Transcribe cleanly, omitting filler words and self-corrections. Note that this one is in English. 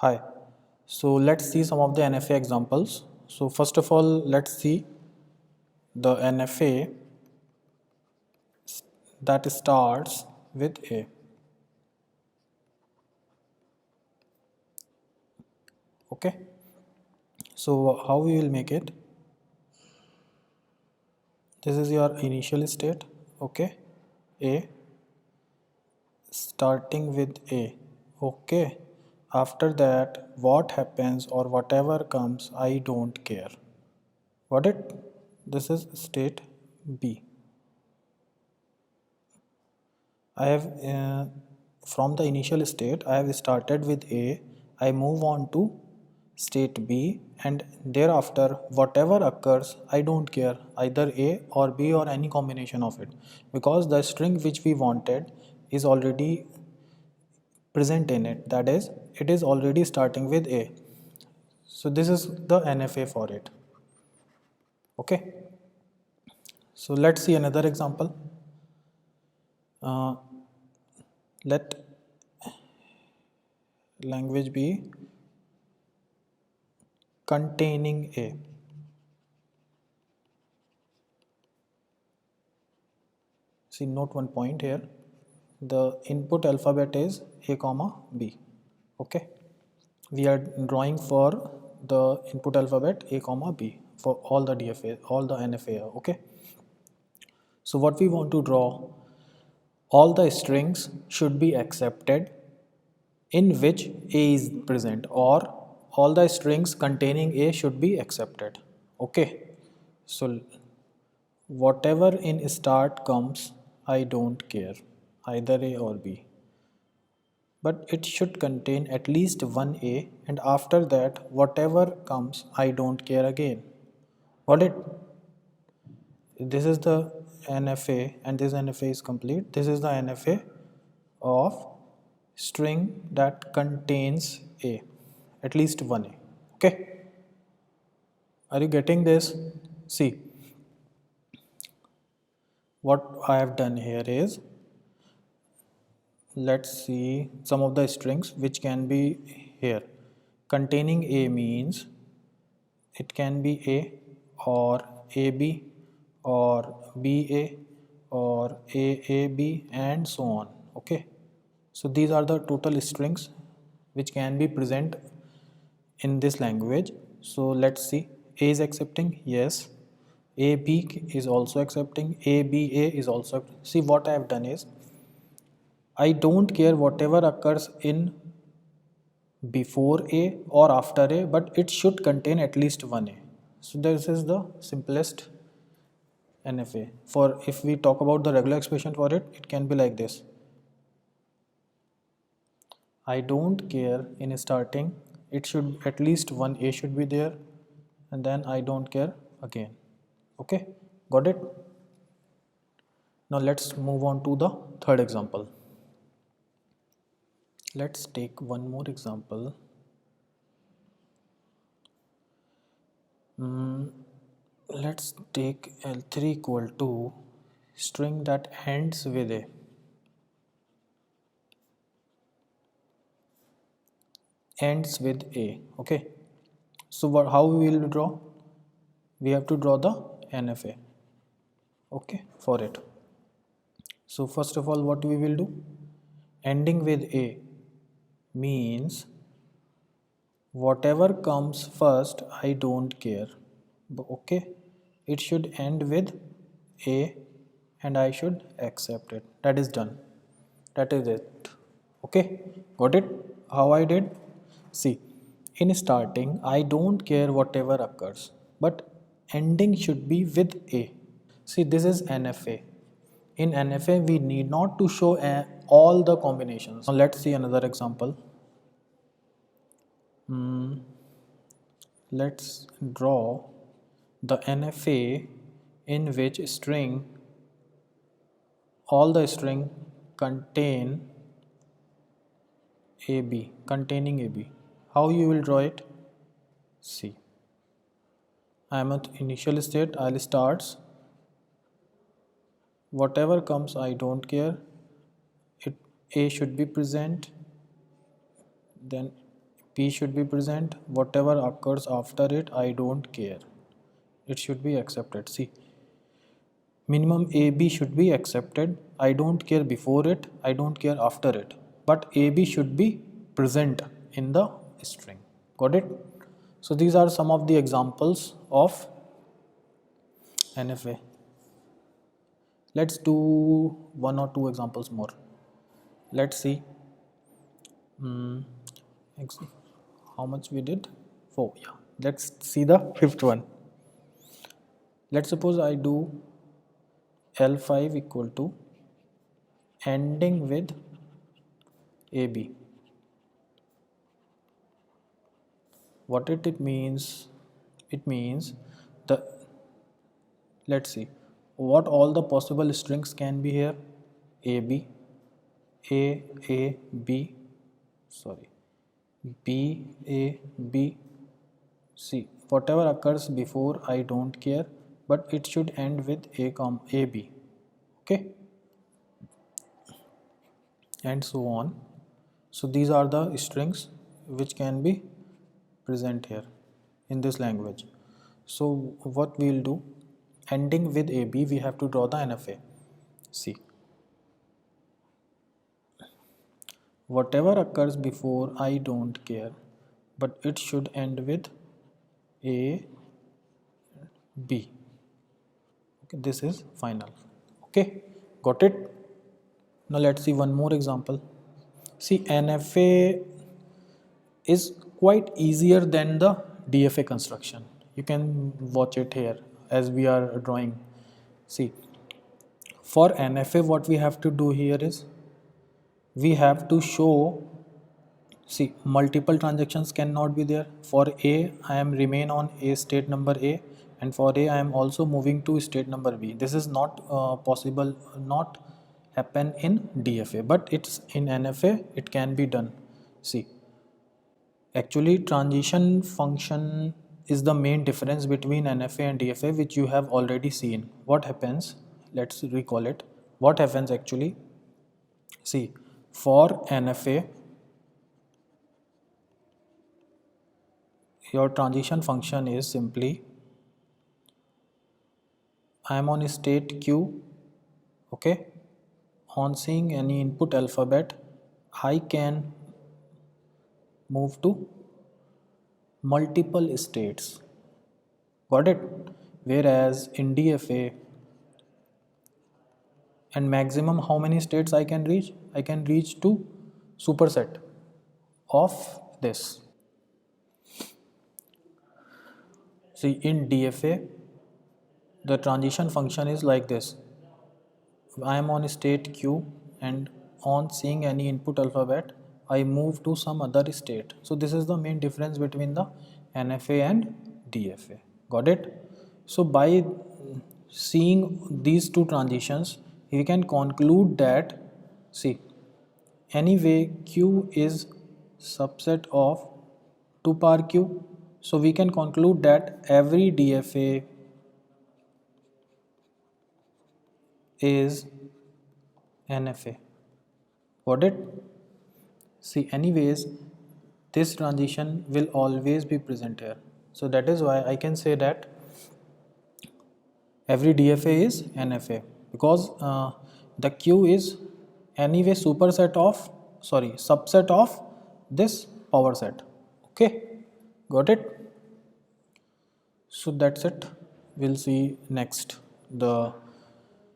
Hi. So let's see some of the NFA examples. So first of all, let's see the NFA that starts with A. Okay. So how we will make it? This is your initial state. Okay. A starting with A. Okay. After that, what happens or whatever comes, I don't care. Got it? This is state B. I have from the initial state I have started with A. I move on to state B, and thereafter whatever occurs I don't care, either A or B or any combination of it, because the string which we wanted is already present in it, that is it is already starting with A. So this is the NFA for it. Okay, so let's see another example. Let language be containing A. See, note one point here. The input alphabet is A comma B. Okay. We are drawing for the input alphabet A comma B for all the DFA, all the NFA. Okay. So what we want to draw, all the strings should be accepted in which A is present, or all the strings containing A should be accepted. Okay. So whatever in start comes, I don't care, either A or B. But it should contain at least one A, and after that, whatever comes, I don't care again. Got it? This is the NFA, and this NFA is complete. This is the NFA of string that contains A, at least one A. Okay? Are you getting this? See, what I have done here is, let's see some of the strings which can be here. Containing A means it can be A or AB or BA or AAB and so on. Okay, so these are the total strings which can be present in this language. So let's see. A is accepting, yes. AB is also accepting, ABA is also. See, what I have done is, I don't care whatever occurs in before A or after A, but it should contain at least one A. So this is the simplest NFA. For if we talk about the regular expression for it, it can be like this. I don't care in starting, it should at least one A should be there, and then I don't care again. Okay, got it? Now let's move on to the third example. Let's take one more example. Let's take L3 equal to string that ends with A. Ends with A. Okay. So how we will draw? We have to draw the NFA. Okay, for it. So first of all, what we will do? Ending with A means whatever comes first, I don't care. Okay, it should end with A and I should accept it. That is done. That is it. Okay, got it? How I did? See, in starting, I don't care whatever occurs, but ending should be with A. See, this is NFA. In NFA, we need not to show all the combinations. Now let's see another example. Let's draw the NFA in which string, all the string contain AB, containing AB. How you will draw it? See, I am at initial state, I'll start. Whatever comes, I don't care. A should be present, then P should be present. Whatever occurs after it, I don't care. It should be accepted. See, minimum AB should be accepted. I don't care before it, I don't care after it. But AB should be present in the string. Got it? So these are some of the examples of NFA. Let's do one or two examples more. Let's see. How much we did? 4. Yeah. Let's see the fifth one. Let's suppose I do L5 equal to ending with AB. What it means? It means the, let's see what all the possible strings can be here. AB, B, sorry, B, A, B, C. Whatever occurs before, I don't care, but it should end with A, B. Okay, and so on. So these are the strings which can be present here in this language. So what we will do, ending with AB, we have to draw the NFA. See, whatever occurs before, I don't care, but it should end with A, B. Okay, this is final. Okay, got it? Now let's see one more example. See, NFA is quite easier than the DFA construction. You can watch it here as we are drawing. See, for NFA what we have to do here is we have to show, see, multiple transactions cannot be there. For A, I am remain on A state number A, and for A, I am also moving to state number B. This is not possible, not happen in DFA, but it's in NFA, it can be done. See, actually transition function is the main difference between NFA and DFA, which you have already seen. What happens? Let's recall it. What happens actually? See, for NFA, your transition function is simply, I am on state Q, okay, on seeing any input alphabet, I can move to multiple states. Got it? Whereas in DFA, and maximum how many states I can reach? I can reach to superset of this. See, in DFA, the transition function is like this. I am on state Q, and on seeing any input alphabet, I move to some other state. So this is the main difference between the NFA and DFA. Got it? So by seeing these two transitions, we can conclude that, see, anyway Q is subset of 2 power Q. So we can conclude that every DFA is NFA. Got it? See, anyways, this transition will always be present here. So that is why I can say that every DFA is NFA, because the Q is anyway subset of this power set. Okay, got it? So that's it. We'll see next the